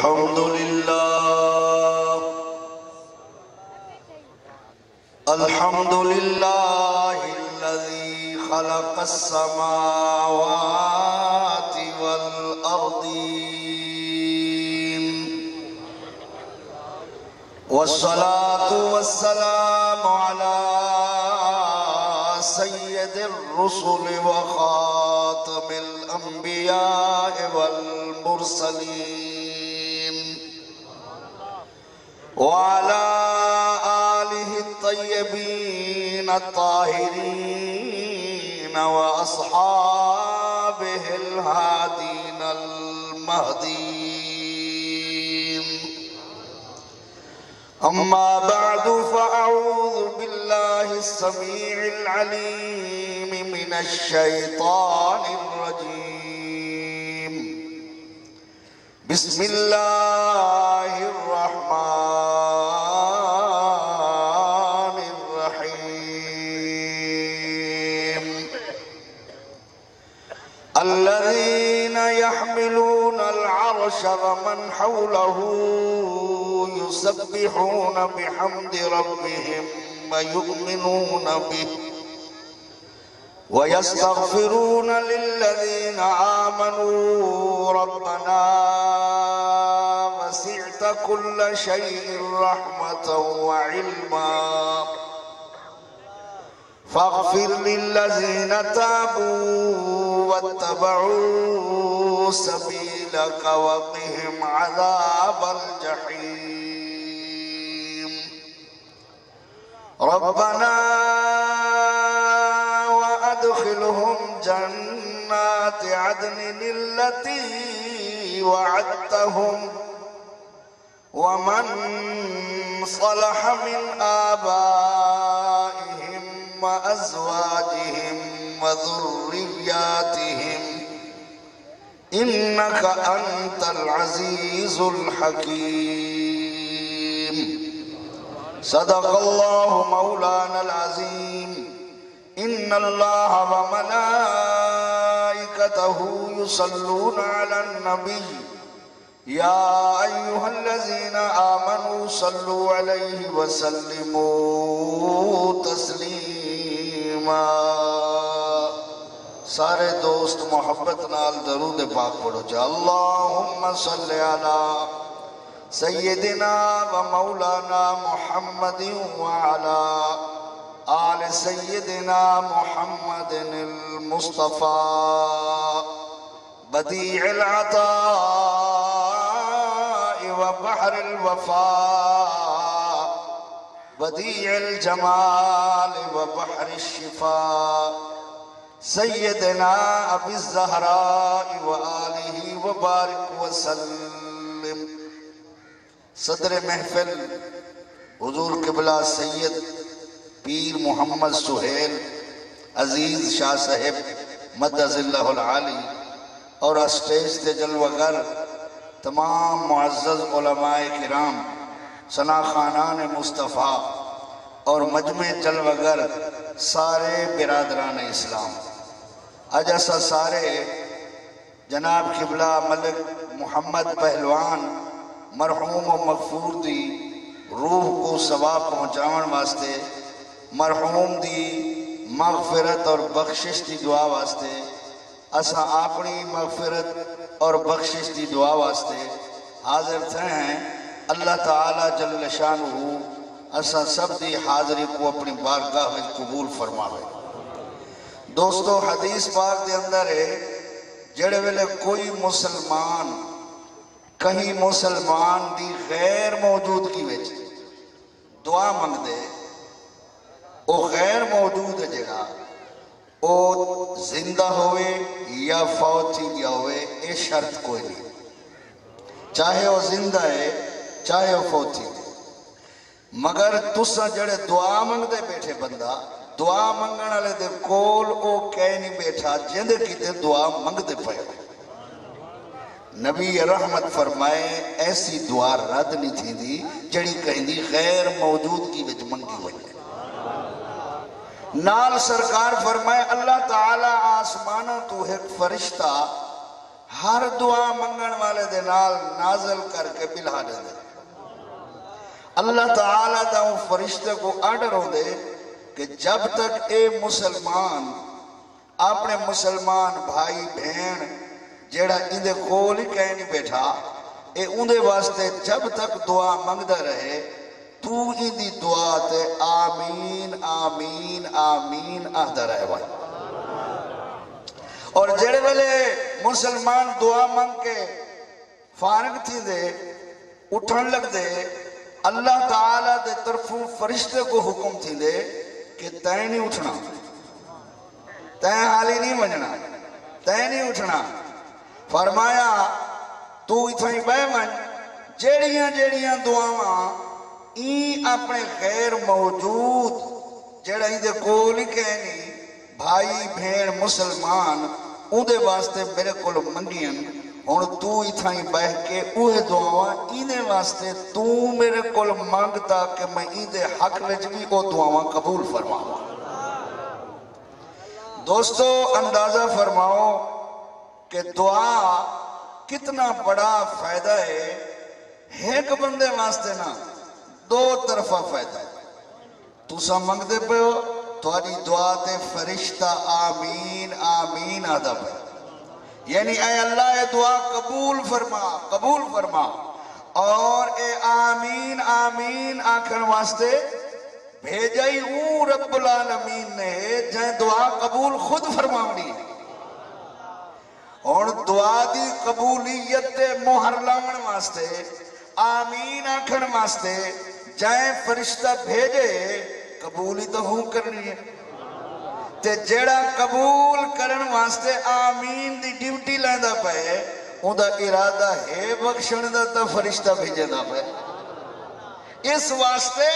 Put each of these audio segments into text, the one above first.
الحمد لله الحمد لله الذي خلق السماوات والأرضين والصلاة والسلام على سيد الرسل وخاتم الأنبياء والمرسلين وعلى آله الطيبين الطاهرين وأصحابه الهادين المهديين أما بعد فأعوذ بالله السميع العليم من الشيطان الرجيم بسم الله الرحمن الرحيم الذين يحملون العرش ومن حوله يسبحون بحمد ربهم ويؤمنون به ويستغفرون للذين آمنوا ربنا وسعت كل شيء رحمة وعلما فاغفر للذين تابوا واتبعوا سبيلك وقهم عذاب الجحيم ربنا وأدخلهم جنات عدن التي وعدتهم ومن صلح من آبائهم وأزواجهم وذرياتهم إنك أنت العزيز الحكيم صدق الله مولانا العظيم إن الله وملائكته يصلون على النبي يا أيها الذين آمنوا صلوا عليه وسلموا تسليما سارے دوست محبت نال درود پاک پڑھو جا اللہم صلی علی سیدنا و مولانا محمد وعلا آل سیدنا محمد المصطفى بدیع العطاء وبحر الوفاء بدیع الجمال وبحر الشفاء سیدنا ابی الزہراء وآلہ وبارک وسلم صدر محفل حضور قبلہ سید پیر محمد سہیل عزیز شاہ صاحب مدد اللہ العالی اور اسٹیج تے جلوگر تمام معزز علماء کرام ثنا خانان مصطفیٰ اور مجمع جلوگر سارے برادران اسلام اجسا سارے جناب قبلہ ملک محمد پہلوان مرحوم و مغفور دی روح کو ثواب پہنچاون واسطے مرحوم دی مغفرت اور بخشش دی دعا واسطے اسا اپنی مغفرت اور بخشش دی دعا واسطے حاضر تھے ہیں اللہ تعالی جل شانہ اسا سب دی حاضری کو اپنی بارگاہ میں قبول فرماوے دوستو حدیث پاک دے اندر ہے جڑے ویلے کوئی مسلمان کہیں مسلمان دی غیر موجودگی وچ دعا منگ دے او غیر موجود ہے جڑا او زندہ ہوئے یا فوت ہی گیا ہوئے اے شرط کوئی نہیں چاہے وہ زندہ ہے چاہے وہ فوت ہی گیا مگر تسا جڑے دعا منگ دے بیٹھے بندہ دعا منگن والے دے کول او کہہ نہیں بیٹھا جندے کی تے دعا منگ دے پئے نبی رحمت فرمائے ایسی دعا رد نہیں تھی دی جڑی کہیں دی غیر موجود کی وچ منگی ہوئی ہے نال سرکار فرمائے اللہ تعالیٰ آسمانہ تو ایک فرشتہ ہر دعا منگن والے دے نال نازل کر کے بلا دے دے اللہ تعالیٰ دا وہ فرشتے کو آرڈر ہو دے کہ جب تک اے مسلمان اپنے مسلمان بھائی بہن جیڑا اندے کول ہی کہیں نہیں بیٹھا اے اندے واسطے جب تک دعا منگدہ رہے تو اندی دعا تے آمین آمین آمین آدھا رہے بھائی اور جڑے والے مسلمان دعا منگ کے فارغ تھی دے اٹھن لگ دے اللہ تعالیٰ دے طرفوں فرشتے کو حکم تھی دے کہ تائیں نہیں اٹھنا تائیں حالی نہیں منجنا تائیں نہیں اٹھنا فرمایا تو اتھائیں بے من جیڑیاں جیڑیاں دعاواں این اپنے غیر موجود جیڑا ہی دے کولی کہنی بھائی بھین مسلمان اون دے واسطے میرے کول منگین اور تو اتھائیں بہ کے اوہ دعاواں اینے واسطے تو میرے کول مانگتا کہ میں این دے حق وچ بھی او دعاواں قبول فرماؤں دوستو اندازہ فرماؤ کہ دعا کتنا بڑا فائدہ ہے ایک بندے واسطے نا دو طرفہ فائدہ ہے تو سا منگ دے پہ ہو تھوڑی دعا تے فرشتہ آمین آمین آدھا پہ یعنی اے اللہ اے دعا قبول فرما اور اے آمین آمین آکھن واسطے بھیجائی ہوں رب العالمین نے جائیں دعا قبول خود فرماؤنی اور دعا دی قبولیت مہر لاؤن واسطے آمین آکھن واسطے جائیں فرشتہ بھیجے قبولی تو ہوں کرنی ہے تے جیڑا قبول کرن واسطے آمین دی ڈیوٹی لیندہ پہ ان دا ارادہ ہے بخشن دا تا فرشتہ بھیجے دا پہ اس واسطے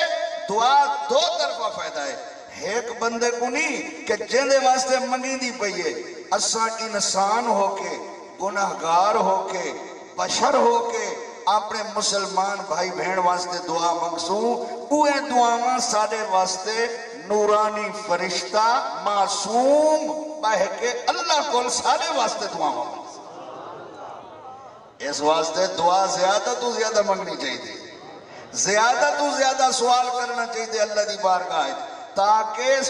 دعا دو طرفہ فائدہ ہے ایک بندے کو نہیں کہ جندے واسطے منگی دی پئیے اساں انسان ہو کے گناہگار ہو کے بشر ہو کے اپنے مسلمان بھائی بہن واسطے دعا منگسوں اوہ دعاواں سارے واسطے نورانی فرشتہ معصوم بہ کے اللہ کو سارے واسطے دعا منگسوں اس واسطے دعا زیادہ تو زیادہ منگنی چاہیے تھی زیادہ تو زیادہ سوال کرنا چاہیے تھے اللہ دی بارگاہ تاکہ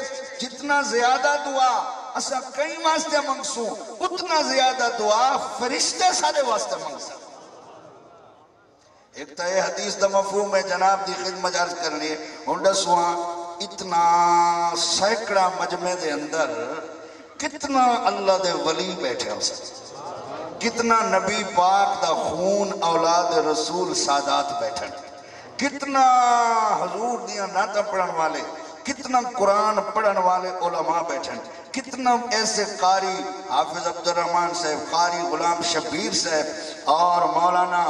جتنا زیادہ دعا اسا کئی واسطے منگسوں اتنا زیادہ دعا فرشتے سارے واسطے منگسوں ایک تا یہ حدیث دا مفہوم ہے جناب دی خدمت عرض کرنی ہے ہنڈا سواں اتنا سینکڑا مجمع دے اندر کتنا اللہ دے ولی بیٹھے ہو سکتے کتنا نبی پاک دا خون اولاد رسول سادات بیٹھے کتنا حضور دیا نعتیں پڑھن والے کتنا قرآن پڑھن والے علماء بیٹھے کتنا ایسے قاری حافظ عبد الرحمن صاحب قاری غلام شبیر صاحب اور مولانا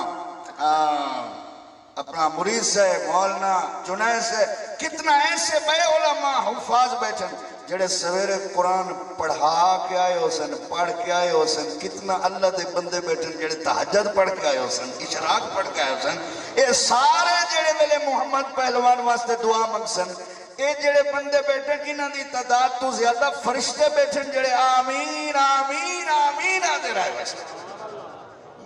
اپنا مرید صاحب مولانا جنید صاحب کتنا ایسے بے علماء حفاظ بیٹھے جڑے سویرے قرآن پڑھا کے آئے ہو سن پڑھ کے آئے ہو سن کتنا اللہ دے بندے بیٹھے جڑے تہجد پڑھ کے آئے ہو سن اشراق پڑھ کے آئے ہو سن اے سارے جڑے ملے محمد پہلوان واسطے دعا منگ سن اے جڑے بندے بیٹھے انہاں دی تعداد تو زیادہ فرشتے بیٹھے جڑے آمین آمین آمین آدھے رہے ویسے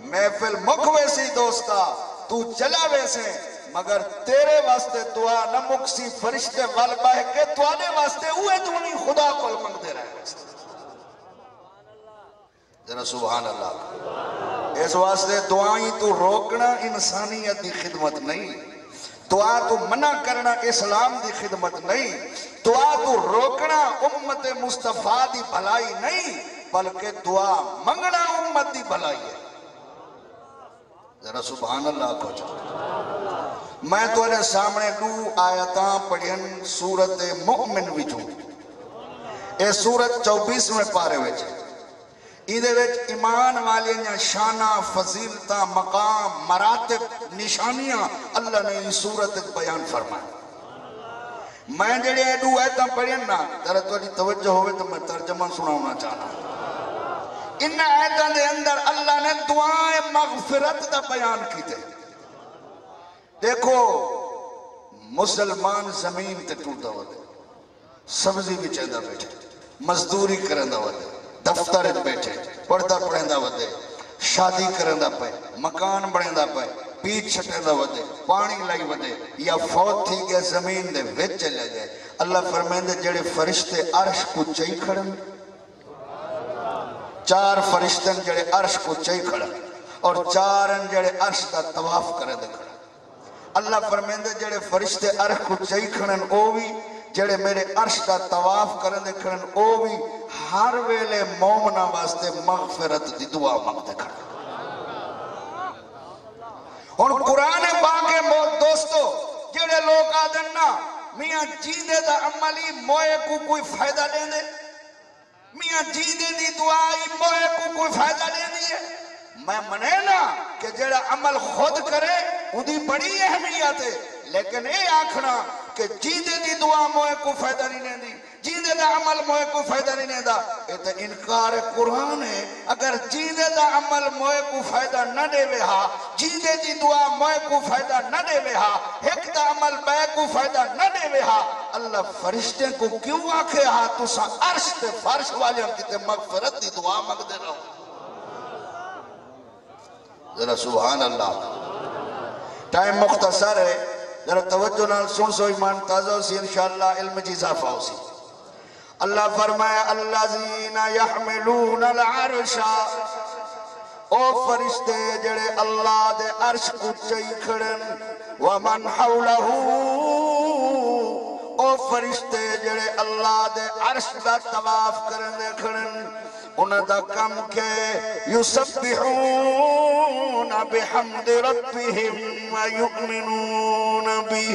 محفل مکھ ویسی دوستا تو چلا ویسے مگر تیرے واسطے دعا نہ مکسی فرشتے غلبہ ہے کہ توانے واسطے ہوئے دونی خدا کو منگ دے رہے ویسے ذرا سبحان اللہ اس واسطے دعائیں تو روکنا انسانیت دی خدمت نہیں دعا تو منع کرنا اسلام دی خدمت نہیں دعا تو روکنا امت مصطفیٰ دی بھلائی نہیں بلکہ دعا منگنا امت دی بھلائی ہے ذرا سبحان اللہ کو چاہتا میں تو انہیں سامنے دو آیتاں پڑھیں سورت مؤمن وچوں اے سورت 24 میں پارے وچ ایدے وچ ایمان والیاں شانہ فضیلتہ مقام مراتب نشانیاں اللہ نے یہ سورت بیان فرمایا میں جڑے دو آیتاں پڑھیں نا ذرا تو توجہ ہوئے تو میں ترجمہ سناؤنا چاہنا ان آیتاں دے اندر اللہ نے دعائیں مغفرت دا بیان کی تھے دیکھو مسلمان زمین تے ٹوٹا ہوئے سبزی بھی چاہدہ بیٹھے مزدوری کرندہ ہوئے دفتر بیٹھے پردہ پڑھندہ ہوئے شادی کرن دا پے مکان بنے دا پے پیٹ چھٹے دا ودے پانی لائی ودے یا فوت تھی گیا زمین دے وچ چلے جائے اللہ فرمائندے جڑے فرشتے عرش کو چاہی کھڑن 4 فرشتن جڑے عرش کو چاہی کھڑن اور 4 جڑے عرش دا طواف کرے دے کھڑن اللہ فرمائندے جڑے فرشتے عرش کو چاہی کھڑن او بھی جڑے میرے عرش دا طواف کرن دے کھڑن او بھی ہر ویلے مومنہ واسطے مغفرت دی دعا مانگ دے کھڑن اور قرآن پاک موت دوستو جڑے لوگ آدن نا میاں جیدے دا عملی موئے کو کوئی فائدہ لیں دے میاں جیدے دی دعائی موئے کو کوئی فائدہ لیں دیئے میں منے نا کہ جڑا عمل خود کرے اُدھی بڑی اہمیت ہے لیکن اے آکھنا کہ جیدے دی دعا موئے کو فائدہ نہیں لیں دی جیدے دا عمل موئے کو فائدہ نہیں لیں دا یہ تو انکار قرآن ہے اگر جیدے دا عمل موئے کو فائدہ نہ دے وہا جیدے دی دعا موئے کو فائدہ نہ دے وہا ایک دا عمل بے کو فائدہ نہ دے وہا اللہ فرشتے کو کیوں آکھے ہاں تو سا عرش تے فرش والے ہم کتے مغفرت دی دعا مانگ دے رہا ذرا سبحان اللہ ٹائم مختصر ہے ذرا توجہ نال سن سو ایمان تازہ سی انشاءاللہ علم جی اضافہ ہو سی اللہ فرمایا الذین یحملون العرش او فرشتے جڑے اللہ دے عرش کو چاہی کھڑن ومن حولہ او فرشتے جڑے اللہ دے عرش دا طواف کرن دے کھڑن انہاں دا کم کے یسبحون بحمد ربهم ویؤمنون بھی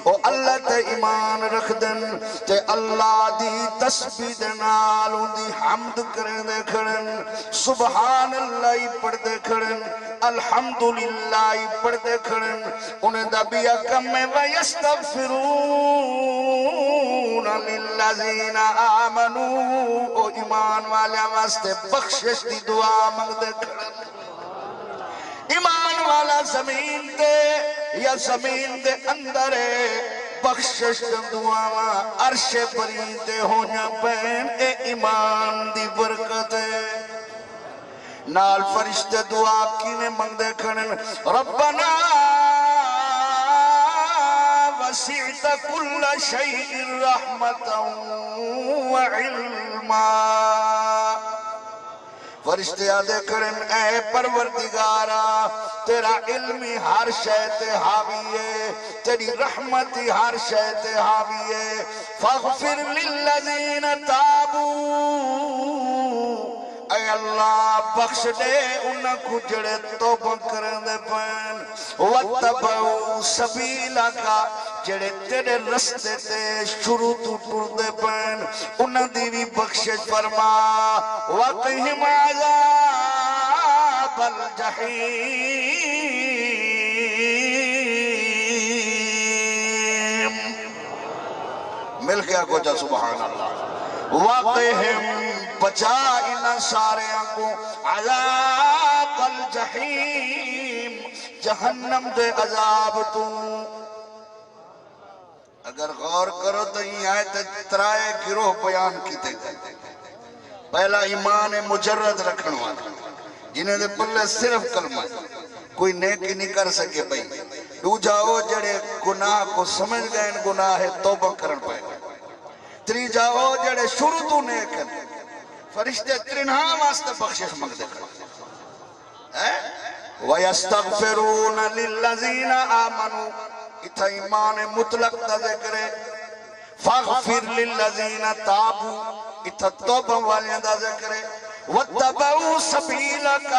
او اللہ تے ایمان رکھ دن تے اللہ دی تسبیح دے نال دی حمد کرن دے کھڑن سبحان اللہ پڑھ دے کھڑن الحمدللہ پڑھ دے کھڑن انہاں دا بیا کم میں ویستغفرون للذین آمنوا او ایمان والے واسطے بخشش دی دعا مانگ دے کھڑن ایمان والا زمین دے یا زمین دے اندر ہے بخشش دعا عرش پریندے ہونا پین اے ایمان دی برکت ہے نال فرشتے دعا کینے مانگ دے کھڑن ربنا وسعت كل شيء رحمة وعلما فرشتے آدھے کرن اے پروردگارا تیرا علمی ہر شے تے حاوی ہے تیری رحمتی ہر شے تے حاوی ہے فاغفر للذین تابوا اے اللہ بخش دے انہاں کو جڑے توبہ کرن دے پین واتبعوا سبیلکا جڑے تیرے رستے تے شروع تو ٹر دے پین انہاں دی بھی بخشش فرما وقہم عذاب الجحیم مل گیا کو جا سبحان اللہ وقہم بچا انہاں سارے کو عذاب الجحیم جہنم دے عذاب تو اگر غور کرو تو یہ آیت ترائے گروہ بیان کیتے گئے پہلا ایمان مجرد رکھن والا جنہیں دے پلے صرف کلمہ کوئی نیکی نہیں کر سکے بھئی دو جاؤ جڑے گناہ کو سمجھ گئے ان گناہ توبہ کرن پائے تری جاؤ جڑے شروع تو نیکن فرشتے ترنہا واسطے بخشش مانگ دے کر وَيَسْتَغْفِرُونَ لِلَّذِينَ آمَنُوا اتھا ایمان مطلق دا ذکر ہے فاغفر للذین تابوا اتھا توبہ والیاں دا ذکر ہے واتبعوا سبیلک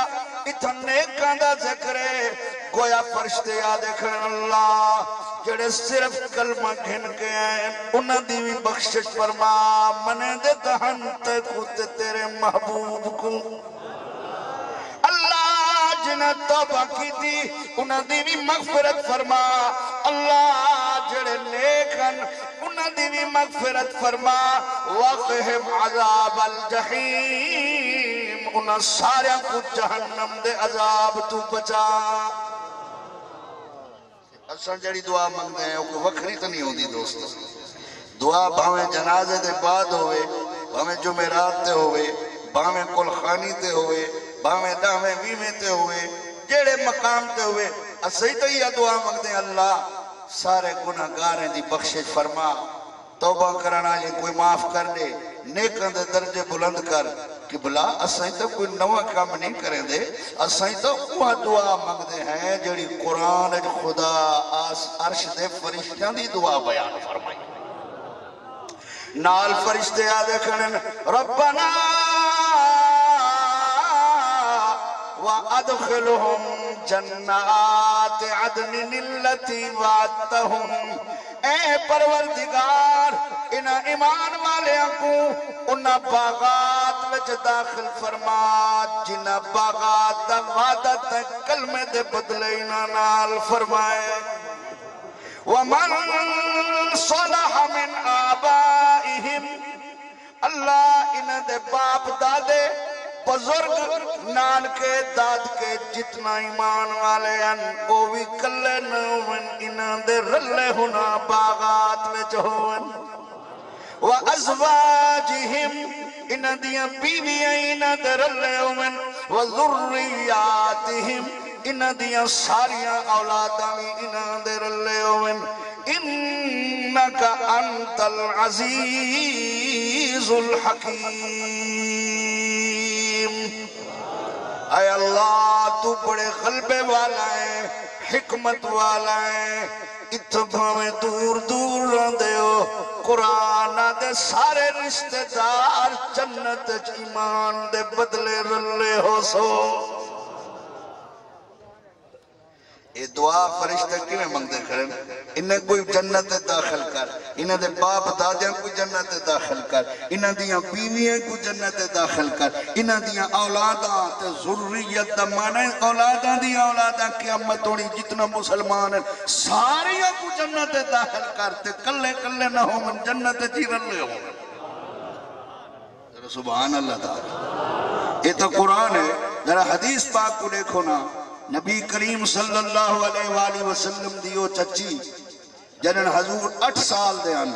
اتھا نیکاں دا ذکر ہے گویا فرشتے یاد کرن اللہ جڑے صرف کلمہ گھن کے آئے انہاں دی بھی بخشش فرما منے دے دہن تے خود تیرے محبوب کو جنہیں توبہ کی تھی انہاں دی بھی مغفرت فرما اللہ جڑے نیکن انہاں دی بھی مغفرت فرما وقہم عذاب الجحیم انہاں سارے کو جہنم دے عذاب تو بچا اصلا جڑی دعا مانگتے ہیں وہ وکھری تو نہیں ہوندی دوستو دعا بھاویں جنازے دے بعد ہوئے بھاویں جمعرات تے ہوئے باویں کل خانی تے ہوئے باویں داویں ویویں تے ہوئے جیڑے مقام تے ہوئے اسائی تو یہ دعا مانگتے ہیں اللہ سارے گناہگاریں دی بخشش فرما توبہ کرنا یہ کوئی معاف کر دے نیکاں دے درجے بلند کر کہ بلا اسائی تو کوئی نوہ کام نہیں کریں دے اسائی تو وہ دعا مانگتے ہیں جڑی قرآن خدا عرش دے فرشتیاں دی دعا بیان فرمائی نال فرشتے آدھے کھنن ربنا وَأَدْخِلُهُمْ جَنَّاتِ عَدْنٍ الَّتِي وَعَدْتَهُمْ اے پروردگار انہا ایمان والیاں کو انہا باغات وچ داخل فرما جنہا باغات دا وعدت کلمے دے بدلے انہا نال فرمائے وَمَنْ صَلَحَ مِنْ آبَائِهِمْ اللہ انہا دے باپ دادے بزرگ نان کے داد کے جتنا ایمان والے ہیں وہ بھی کلے نومن انہاں دے رلے ہونا باغات میں چہون وَأَزْوَاجِهِمْ انہاں دیاں بیویاں انہاں دے رلے ہومن وَذُرِّيَّاتِهِمْ انہاں دیاں ساریاں اولاداں بھی انہاں دے رلے ہومن اِنَّكَ أَنْتَ الْعَزِيزُ الْحَكِيمُ اے اللہ تو بڑے غلبے والا ہے حکمت والا ہے اتبا میں دور دور رہندے ہو قرآن دے سارے رشتہ دار جنت ایمان دے بدلے رلے ہو سو یہ دعا فرشتہ کیویں مانگتے کھڑے انہیں کوئی جنت داخل کر انہیں دے باپ دادیاں کوئی جنت داخل کر انہیں دیاں بیویاں کوئی جنت داخل کر انہیں دیاں اولاداں تے ذریت دا معنی اولاداں دیاں اولاداں قیامت ہوڑی جتنا مسلمان ہیں ساریاں کو جنت داخل کر تے کلے کلے نہ ہو من جنت جی رلے ہو سبحان اللہ تعالی یہ تو قرآن ہے ذرا حدیث پاک کو دیکھو نا نبی کریم صلی اللہ علیہ وآلہ وسلم دیو چچی جنن حضور 8 سال دے آن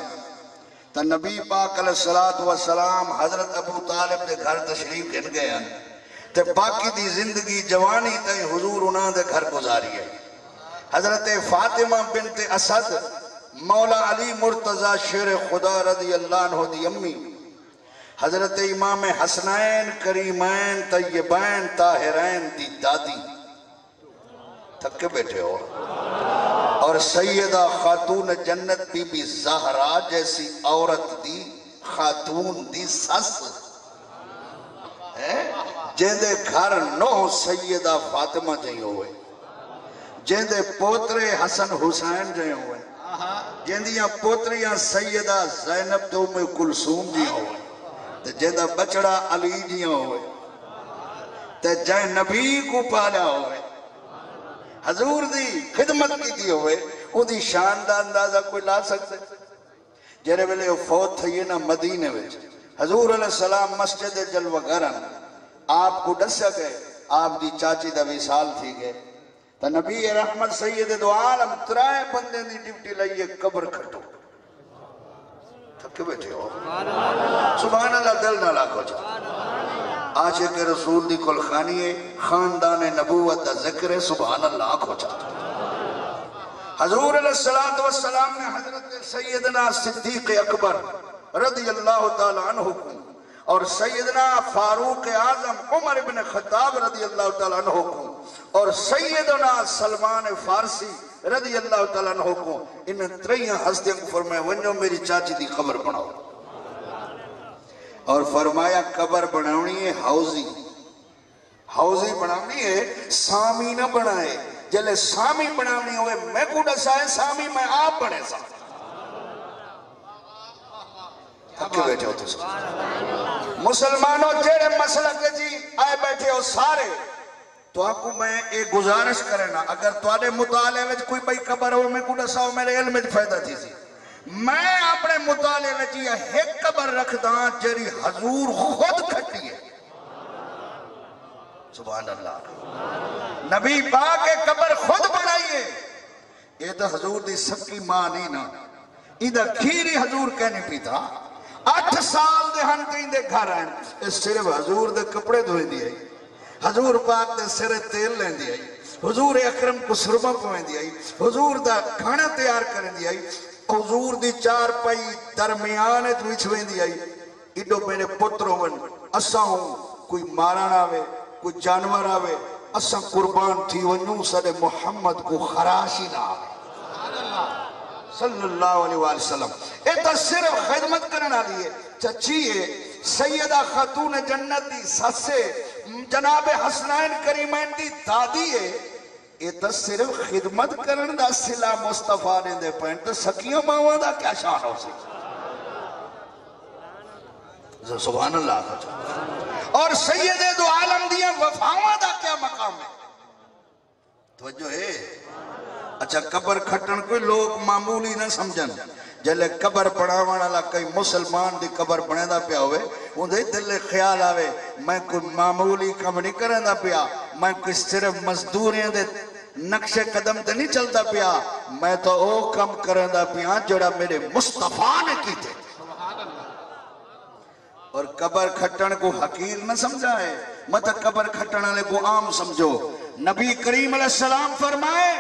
تا نبی پاک علیہ السلام حضرت ابو طالب دے گھر تشریف گھن گئے آن تے باقی دی زندگی جوانی تے حضور انہاں دے گھر گزاری ہے حضرت فاطمہ بنت اسد مولا علی مرتضی شیر خدا رضی اللہ عنہ دی امی حضرت امام حسنین کریمین طیبین طاہرین دی دادی تھکے بیٹھے ہو اور سیدہ خاتون جنت بی بی زہرا جیسی عورت دی خاتون دی سس جیندے گھر 9 سیدہ فاطمہ جائیں ہوئے جیندے پوترے حسن حسین جائیں ہوئے جیندیاں پوتریاں سیدہ زینب دو میں کلثوم جی ہوئے جیندہ بچڑا علی جی ہوئے جائیں نبی کو پالا ہوئے حضور دی خدمت کی دی ہوئے وہ دی شان دا اندازہ کوئی لا سکتے جیرے ویلے فوت تھے نا مدینے وچ حضور علیہ السلام مسجد جلوہ گرن آپ کو ڈسیا گئے آپ دی چاچی دا وصال تھی گئے تا نبی رحمت سید دو عالم ترائے بندے دی ڈیوٹی لئیے قبر کھٹو تھکے بیٹھے ہو سبحان اللہ دل نہ لاکھو چاہ عاشق رسول دی کل خانی ہے خاندان نبوت دا ذکر ہے سبحان اللہ آنکھو چاہتا حضور علیہ السلام نے حضرت سیدنا صدیق اکبر رضی اللہ تعالیٰ عنہ کو اور سیدنا فاروق اعظم عمر بن خطاب رضی اللہ تعالیٰ عنہ کو اور سیدنا سلمان فارسی رضی اللہ تعالیٰ عنہ کو ان 3 ہستیاں کو فرمائے ونجو میری چاچی دی خبر بناؤ اور فرمایا قبر بناونی ہے حوضی بناونی ہے سامی نہ بنائے جلے سامی بناونی ہوئے میں کو ڈسائے سامی میں آپ بنے سا تھکے بیٹھے ہوتے سا مسلمانوں جیڑے مسئلہ کے جی آئے بیٹھے ہو سارے تو آپ کو میں ایک گزارش کرنا اگر تو آنے مطالعے میں کوئی بھائی قبر ہو میں کو ڈساؤ میرے علم میں فائدہ تھی سی میں اپنے مطالعے میں جی ایک قبر رکھ داں جری حضور خود کھٹی ہے سبحان اللہ نبی پاک کے قبر خود بنائیے یہ تو حضور دی سکی ماں نہیں نا ایدہ کھیری حضور کہنے پیتا 8 سال دے ہن کہیں دے گھر آئیں اس صرف حضور دے کپڑے دھوئے دی آئی حضور پاک دے سرے تیل لین دی آئی حضور اکرم کو سرما پوائیں دی آئی حضور دا کھانا تیار کریں دی آئی حضور دی 4 پائی درمیان وچھویں دی آئی ایڈو میرے پتروں من اساں ہوں کوئی ماران آوے کوئی جانور آوے اساں قربان تھی ونیوں صلی محمد کو خراشی نہ آوے صلی اللہ علیہ وسلم ایتا صرف خدمت کرنا لیے چچیے سیدہ خاتون جنت دی سسے جناب حسنین کریمین دی دادی ہے ایتا صرف خدمت کرنا دا صلح مصطفیٰ نے دے پہن تو سکیوں ماں دا کیا شان ہو سکتا سبحان اللہ اور سید دو عالم دیا وفاوہ دا کیا مقام ہے توجہ ہے اچھا قبر کھٹن کوئی لوگ معمولی نہ سمجھن جلے قبر پڑھاوان والا کئی مسلمان دی قبر بنے دا پیا ہوئے اندھے دل خیال آوے میں کوئی معمولی کم نہیں کریں دا پیا میں کوئی صرف مزدوریاں دے نقش قدم تے نہیں چلتا پیا میں تو او کم کریں دا پیا جڑا میرے مصطفیٰ نے کی تھے اور قبر کھٹن کو حقیر نہ سمجھا ہے مت قبر کھٹن والے کو عام سمجھو نبی کریم علیہ السلام فرمائے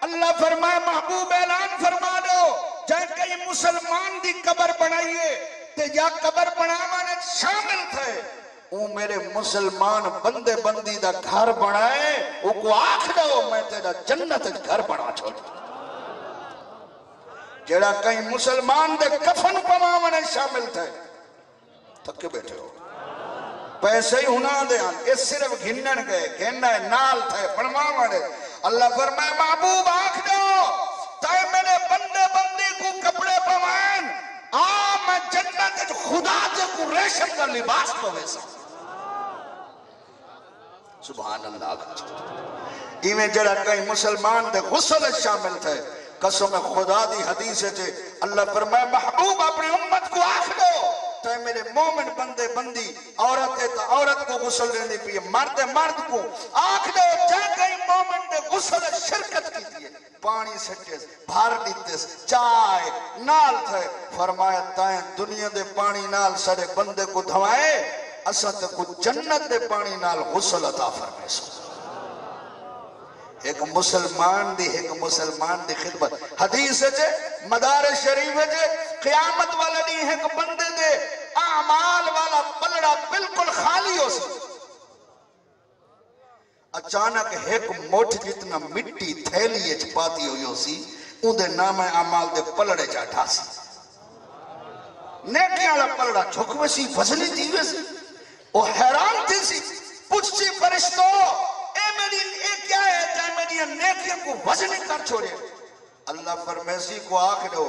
اللہ فرمائے محبوب اعلان فرما دو جائے کئی مسلمان دی قبر بنائیے تے یا قبر بناوانے شامل تھے وہ میرے مسلمان بندے بندی دا گھر بنائے وہ کو آکھ دو میں تیرا جنت گھر بنا چھوڑ جڑا کئی مسلمان دے کفن پماوانے شامل تھے تھکے بیٹھے ہو پیسے ہی ہونا دے اس صرف گھنن گئے گھنن نال تھے پڑھواوانے اللہ فرمائے محبوب آنکھ دو تائے میرے بندے بندی کو کپڑے پوائن میں جنت خدا جے کو ریشم کا لباس پویسا سبحان اللہ ایمیں جڑا کئی مسلمان دے غسل شامل تھے قسم خدا دی حدیث ہے اللہ فرمائے محبوب اپنی امت کو آنکھ دو تو میرے مومن بندے بندی عورت کو غسل لینے پی مرد کو آنکھ دے جائے کئی مومن دے غسل شرکت کی دیئے پانی سٹے بھار دیتے چائے نال تھے فرمایا تائیں دنیا دے پانی نال سارے بندے کو دھوائے اسد کو جنت دے پانی نال غسل عطا فرمائے سو ایک مسلمان دی خدمت حدیث ہے مدار شریف ہے قیامت والا نہیں ہے کہ بندے دے اعمال والا پلڑا بالکل خالی ہو سی اچانک ایک موٹھ جتنا مٹی تھیلی اچ پاتی ہوئی ہو سی ان دے نام اعمال دے پلڑے جاٹھا سی نیکیاں والا پلڑا چھکوے سی وزنی دیوے سی وہ حیران تھی سی پوچھتی فرشتو اے میری کیا ہے جائے میری نیکیاں کو وزنی کر چھوڑے اللہ فرمیسی کو آکھ دو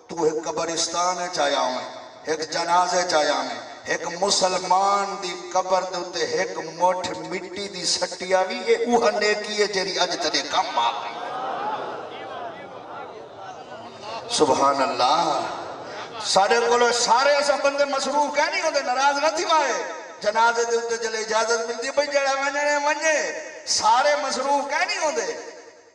تو ایک قبرستان ہے چاہیا ہوں ایک جنازے چاہیا ہوں ایک مسلمان دی قبر دوتے ایک موٹھ مٹی دی سٹی آوی یہ اوہ نیکی ہے جیری اج تنے کم آگئی سبحان اللہ سارے ایسا بندے مصروف کہہ نہیں ہوتے ناراض نہ تھی مائے جنازے دوتے جلے اجازت ملتی بھئی جڑا منجنے منجے سارے مصروف کہہ نہیں ہوتے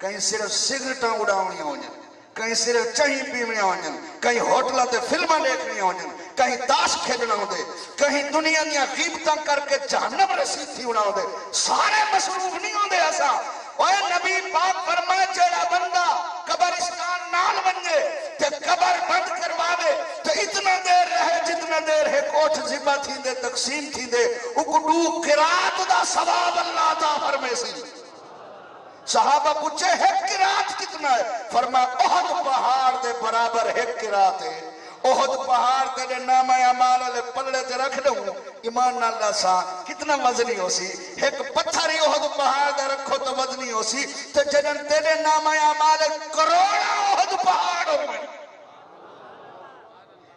کہیں صرف سگرٹاں اڑاؤنی ہو جائیں کہیں صرف چہیں پیمنی ہو جائیں کہیں ہوٹلہ تے فلمہ دیکھنی ہو جائیں کہیں تاش کھیلنا ہو دے کہیں دنیا دیا غیبتاں کر کے جہنم رسید تھی ہونا ہو دے سارے مصروف نہیں ہو دے ایسا اوہ نبی پاک فرمائے جیڑا بندہ قبرستان نال بنجے تے قبر بند کرواوے تو اتنا دیر رہے جتنا دیر ہے کوٹھ زبا تھی دے تقسیم تھی دے اکڑو قرات دا ثواب اللہ تا فرمے سی صحابہ پوچھے ایک قرات کتنا ہے فرمایا احد پہاڑ دے برابر ایک قرات ہے احد پہاڑ تیرے نام اعمال علی پلڑے تے رکھ دوں ایمان اللہ سا کتنا وزنی ہو سی ایک پتھری احد پہاڑ دے رکھو تو وزنی ہو سی تو جنن تیرے نام اعمال کروڑا احد پہاڑ ہو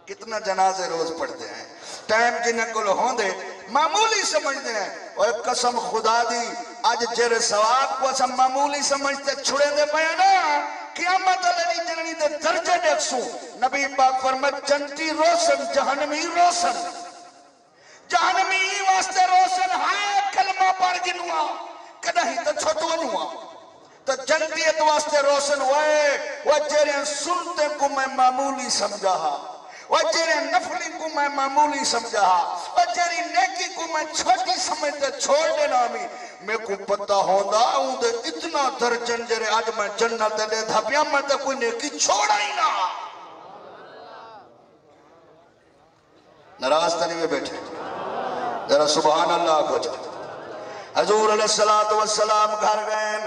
کتنا جنازے روز پڑھتے ہیں ٹائم جنہیں کل ہوں دے معمولی سمجھتے ہیں اور ایک قسم خدا دی آج جر ثواب کو اسم معمولی سمجھتے چھڑے دے پیانا قیامت علی جننی دے درجے دیکھسو نبی پاک فرمت جنتی روشن جہنمی روشن جہنمی واسطے روشن ہائے کلمہ پڑھ گنوا کدہی تو چھوٹو نوا تو جنتیت واسطے روشن ہوئے وہ جیرے سنتے کو میں معمولی سمجھا جیرے نفلی کو میں معمولی سمجھا، جیری نیکی کو میں چھوٹی سمجھتے چھوڑ دینا میں کو پتہ ہوندہ ہوں دے اتنا درجن جیرے آج میں جنت دے تھا پیا میں تے کوئی نیکی چھوڑا ہی نہ نراز تنی میں بیٹھے ذرا سبحان اللہ کو جائے حضور علیہ السلام گھر گئے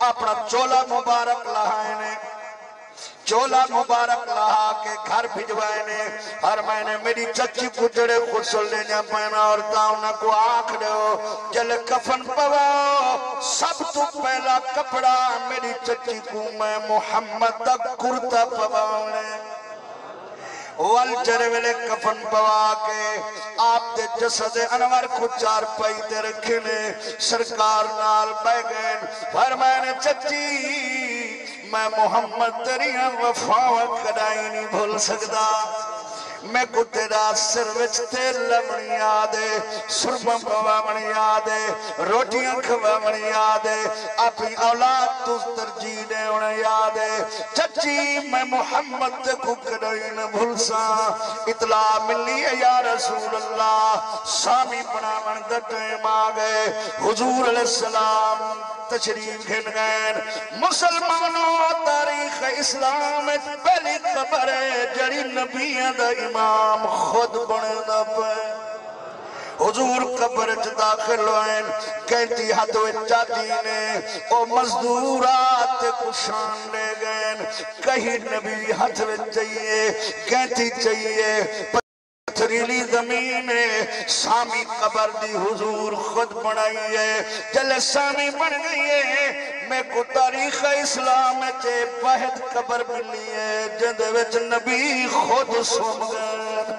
اپنا چولا مبارک لہائے چولا مبارک لہا کے گھر بھجوائے نے ہر مہینے میری چچی پجڑے خسل لینا پہنا اور تاؤنہ کو آنکھ دے جل کفن پواؤ سب تو پہلا کپڑا میری چچی کو میں محمد تک کرتا پواؤ نے والجرے ویلے کفن پوا کے آپ دے جسد انور کو چار پائی دے رکھنے سرکار نال بے گئے فرمائنے چچی میں محمد تریاں وفاوہ کڑائی نہیں بھول سکتا میں کو تیرا سروچ تیل لمنی آدے سربم پوامنی آدے روٹیاں کھوامنی آدے اپنی اولاد تو ترجیدے انہیں آدے چچی میں محمد تے کو کڑائی نہ بھول سا اطلاع ملی ہے یا رسول اللہ سامی بناون دٹے ماغے حضور علیہ السلام تشریف گھن گئے مسلمانوں تاریخ اسلام پہلی خبر ہے جڑی نبیوں دا امام خود بنے دا پہ حضور قبر داخل ہوئے کہتی ہاتھوے چاہتی نے او مزدورات کو شان لے گئے کہیں نبی ہاتھوے چاہیے کہتی چاہیے پتھریلی زمین سامی قبر دی حضور خود بنائی ہے جلے سامی بن گئی ہے میں کو تاریخ اسلام چے واحد قبر ملی ہے جندے وچ نبی خود سوم گئے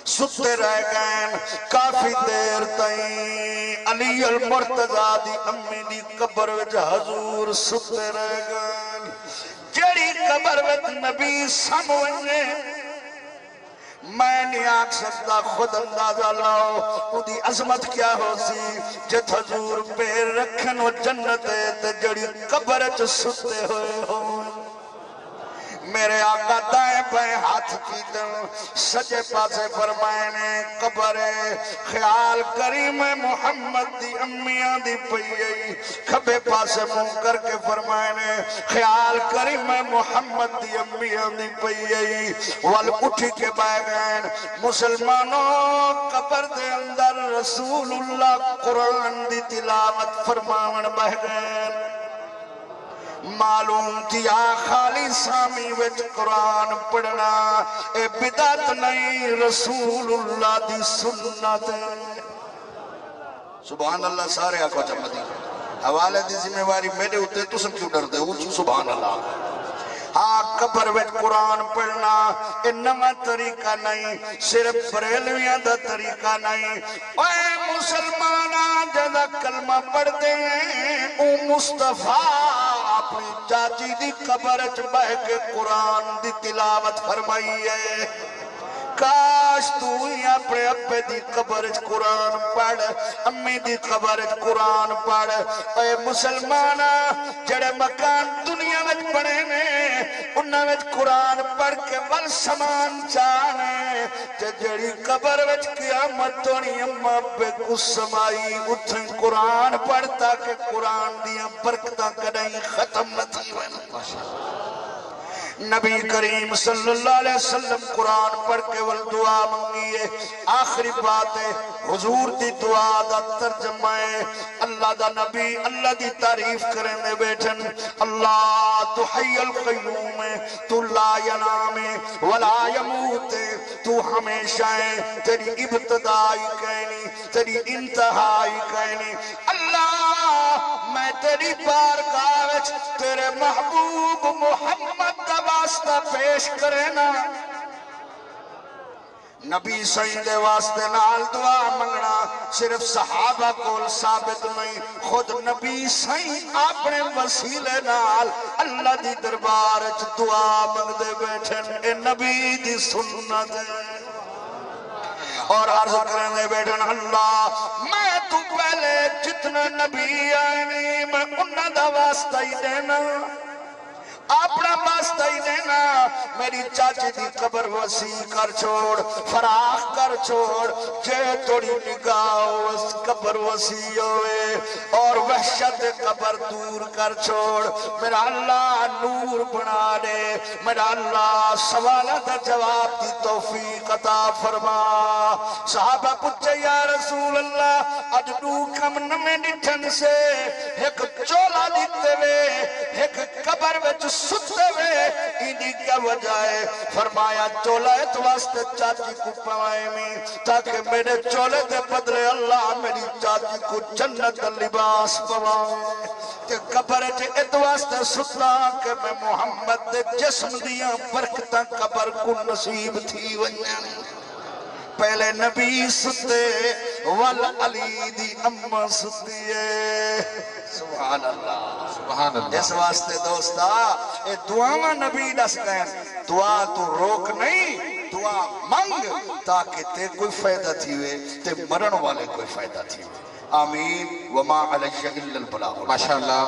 ستے رہ گئے کافی دیر تائیں علی المرتضی دی امی دی قبر وچ حضور ستے رہ گئے جڑی قبر وچ نبی سموئے میں نہیں آنکھ سکتا خود اندازہ لاؤ وہ دی عظمت کیا ہو سی جت حضور پیر رکھن و جنت تے جڑی قبرت ستے ہوئے ہو میرے آقا دائیں بائیں ہاتھ کی دن سجے پاسے فرمائنے قبر خیال کریم محمد دی امیاں دی پئی کھبے پاسے منہ کر کے فرمائنے خیال کریم محمد دی امیاں دی پئی وال اٹھی کے بائے گئے مسلمانوں قبر دے اندر رسول اللہ قرآن دی تلاوت فرماون بہ گئے معلوم کیا خالی سامی وچ قرآن پڑھنا اے بدعت نہیں رسول اللہ دی سنت سبحان اللہ سارے آقا جمدی حوالے دی ذمہ واری میرے ہوتے تو سب کیوں ڈر دے ہوں سبحان اللہ ہاں قبر وچ قرآن پڑھنا انما طریقہ نہیں صرف بریلویاں دا طریقہ نہیں اے مسلمانہ جدا کلمہ پڑھ دے او مصطفیٰ اپنی چاچی دی قبر چ بہ کے قرآن دی تلاوت فرمائی ہے کاش تو ہی اپنے ابے دی قبر چ قرآن پڑھ امی دی قبر چ قرآن پڑھ اے مسلمانہ جڑے مکان دنیا میں پڑھے نے انہاں وچ قرآن پڑھ کے ول سامان چاہنے تے جڑی قبر وچ قیامت تونی اما ابے کو سمائی اتھیں قرآن پڑھتا کہ قرآن دیاں برکتاں کدائیں ختم نہ تھی نبی کریم صلی اللہ علیہ وسلم قرآن پڑھ کے والدعا منگیے آخری بات ہے حضور دی دعا دا ترجمہ ہے اللہ دا نبی اللہ دی تعریف کریں دے بیٹھن اللہ تو حی القیوم تو لا ینام ولا یموت تو ہمیشہ ہے تیری ابتدائی کہنی تیری انتہائی کہنی اللہ میں تیری بارگاہ وچ تیرے محبوب محمد دا واسطہ پیش کرنا نبی سائیں دے واسطے نال دعا منگنا صرف صحابہ کول ثابت نہیں خود نبی سائیں اپنے وسیلے نال اللہ دی دربار چ دعا منگ دے بیٹھن اے نبی دی سنت اور عرض کرنے بیٹھن اللہ میں تو پہلے جتنا نبی آئینی میں انہ دا واسطہ ہی دینا اپنا واسطہ ہی دینا میری چاچی دی قبر وسیع کر چھوڑ فراخ کر چھوڑ جے توڑی نگاہ اس قبر وسیع ہوئے اور وحشت قبر دور کر چھوڑ میرا اللہ نور بنا دے میرا اللہ سوالات جواب دی توفیق عطا فرما صحابہ پوچھے یا رسول اللہ اجدو کم نمیں ڈٹھن سے ایک چولا دیتے وے ایک قبر وچ ستے وے انہی کیا وجہ ہے فرمایا چولا ہے تو واسطے چاچی کو پوائے میں تاکہ میرے چولے دے بدلے اللہ میری چاچی کو جنت لباس پوائے کہ قبر ہے ات واسطے ستا کہ میں محمد دے جسم دیا برکتہ قبر کو نصیب تھی ونیا پہلے نبی ستے والعلی دی امہ ستے سبحان اللہ سبحان اللہ اس واسطے دوستا اے دعاواں نبی دس گئے دعا تو روک نہیں دعا منگ تاکہ تے کوئی فائدہ تھی ہوئے تے مرن والے کوئی فائدہ تھی ہوئے آمین وما علیہ الا البلاغ ماشاءاللہ